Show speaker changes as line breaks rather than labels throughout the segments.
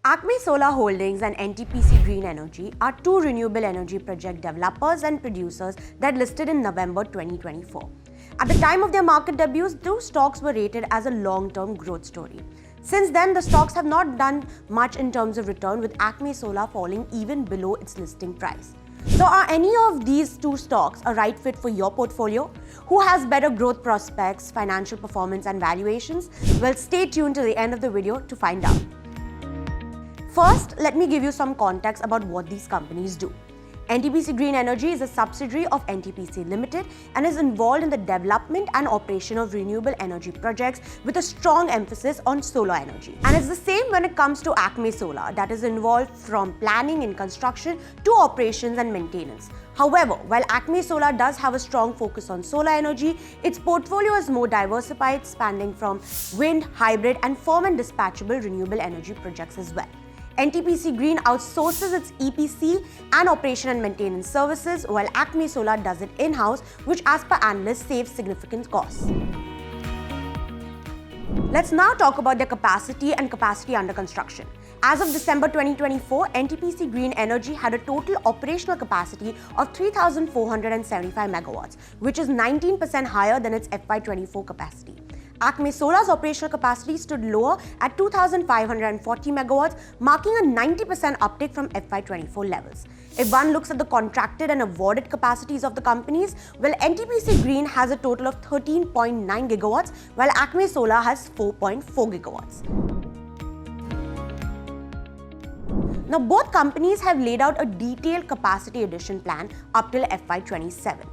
Acme Solar Holdings and NTPC Green Energy are two renewable energy project developers and producers that listed in November 2024. At the time of their market debuts, those stocks were rated as a long-term growth story. Since then, the stocks have not done much in terms of return, with Acme Solar falling even below its listing price. So are any of these two stocks a right fit for your portfolio? Who has better growth prospects, financial performance and valuations? Well, stay tuned to the end of the video to find out. First, let me give you some context about what these companies do. NTPC Green Energy is a subsidiary of NTPC Limited and is involved in the development and operation of renewable energy projects with a strong emphasis on solar energy. And it's the same when it comes to Acme Solar, that is involved from planning and construction to operations and maintenance. However, while Acme Solar does have a strong focus on solar energy, its portfolio is more diversified, spanning from wind, hybrid and firm and dispatchable renewable energy projects as well. NTPC Green outsources its EPC and operation and maintenance services, while Acme Solar does it in-house, which as per analysts saves significant costs. Let's now talk about their capacity and capacity under construction. As of December 2024, NTPC Green Energy had a total operational capacity of 3,475 megawatts, which is 19% higher than its FY24 capacity. Acme Solar's operational capacity stood lower at 2,540 megawatts, marking a 90% uptick from FY24 levels. If one looks at the contracted and awarded capacities of the companies, well, NTPC Green has a total of 13.9 gigawatts, while Acme Solar has 4.4 gigawatts. Now, both companies have laid out a detailed capacity addition plan up till FY27.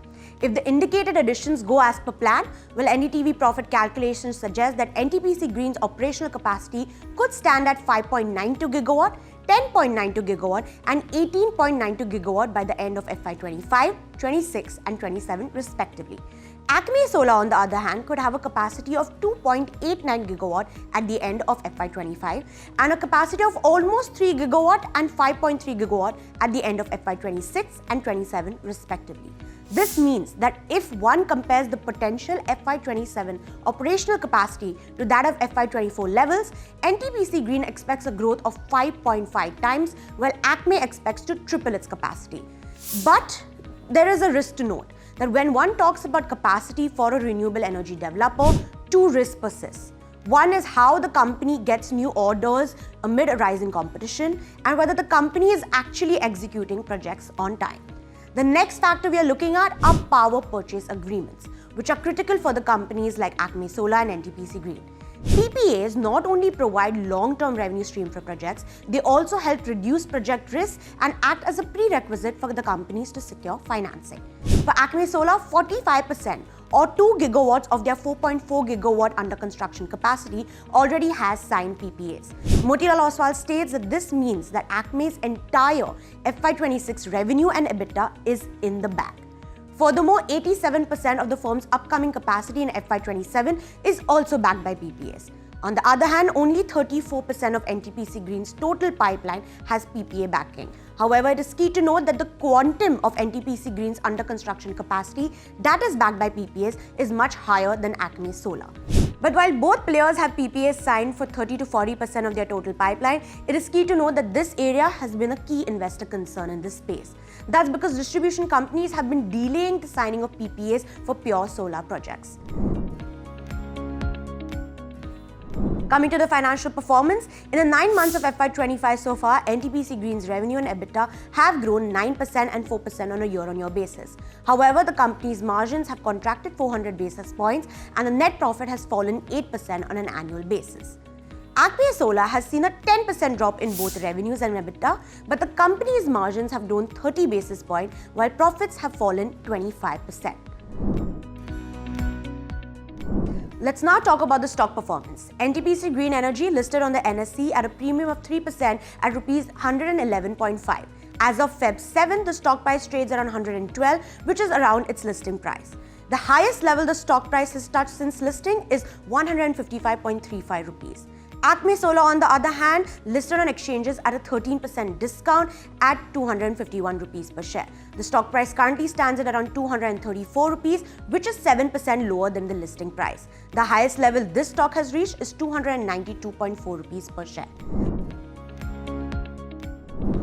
If the indicated additions go as per plan, well, NDTV Profit calculations suggest that NTPC Green's operational capacity could stand at 5.92 gigawatt, 10.92 gigawatt and 18.92 gigawatt by the end of FY25, 26 and 27 respectively. Acme Solar, on the other hand, could have a capacity of 2.89 gigawatt at the end of FY25 and a capacity of almost 3 gigawatt and 5.3 gigawatt at the end of FY26 and 27 respectively. This means that if one compares the potential FY27 operational capacity to that of FY24 levels, NTPC Green expects a growth of 5.5 times, while Acme expects to triple its capacity. But there is a risk to note that when one talks about capacity for a renewable energy developer, two risks persist. One is how the company gets new orders amid a rising competition and whether the company is actually executing projects on time. The next factor we are looking at are power purchase agreements, which are critical for the companies like Acme Solar and NTPC Green. PPAs not only provide long-term revenue stream for projects, they also help reduce project risk and act as a prerequisite for the companies to secure financing. For Acme Solar, 45% or 2 gigawatts of their 4.4 gigawatt under construction capacity already has signed PPAs. Motilal Oswal states that this means that Acme's entire FY26 revenue and EBITDA is in the bag. Furthermore, 87% of the firm's upcoming capacity in FY27 is also backed by PPAs. On the other hand, only 34% of NTPC Green's total pipeline has PPA backing. However, it is key to note that the quantum of NTPC Green's under construction capacity that is backed by PPAs is much higher than Acme Solar. But while both players have PPAs signed for 30 to 40% of their total pipeline, it is key to note that this area has been a key investor concern in this space. That's because distribution companies have been delaying the signing of PPAs for pure solar projects. Coming to the financial performance, in the 9 months of FY25 so far, NTPC Green's revenue and EBITDA have grown 9% and 4% on a year-on-year basis. However, the company's margins have contracted 400 basis points and the net profit has fallen 8% on an annual basis. Acme Solar has seen a 10% drop in both revenues and EBITDA, but the company's margins have grown 30 basis points while profits have fallen 25%. Let's now talk about the stock performance. NTPC Green Energy listed on the NSE at a premium of 3% at Rs 111.5. As of Feb 7, the stock price trades around 112, which is around its listing price. The highest level the stock price has touched since listing is 155.35 rupees. Acme Solar, on the other hand, listed on exchanges at a 13% discount at 251 rupees per share. The stock price currently stands at around 234 rupees, which is 7% lower than the listing price. The highest level this stock has reached is 292.4 rupees per share.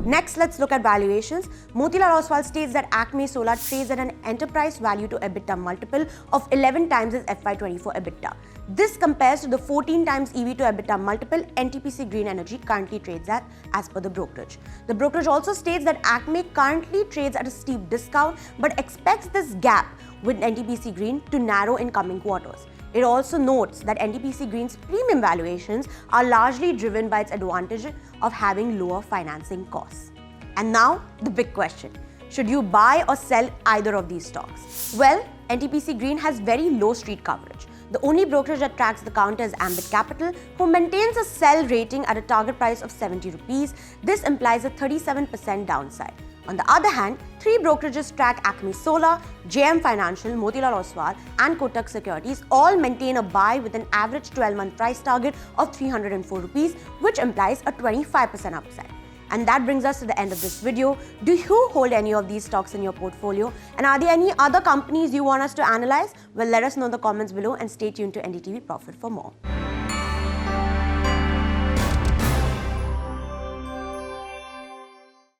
Next, let's look at valuations. Motilal Oswal states that Acme Solar trades at an enterprise value to EBITDA multiple of 11 times its FY24 EBITDA. This compares to the 14 times EV to EBITDA multiple NTPC Green Energy currently trades at as per the brokerage. The brokerage also states that Acme currently trades at a steep discount but expects this gap with NTPC Green to narrow in coming quarters. It also notes that NTPC Green's premium valuations are largely driven by its advantage of having lower financing costs. And now, the big question. Should you buy or sell either of these stocks? Well, NTPC Green has very low street coverage. The only brokerage that tracks the counter is Ambit Capital, who maintains a sell rating at a target price of 70 rupees. This implies a 37% downside. On the other hand, three brokerages track Acme Solar, JM Financial, Motilal Oswal and Kotak Securities all maintain a buy with an average 12-month price target of 304 rupees, which implies a 25% upside. And that brings us to the end of this video. Do you hold any of these stocks in your portfolio? And are there any other companies you want us to analyze? Well, let us know in the comments below and stay tuned to NDTV Profit for more.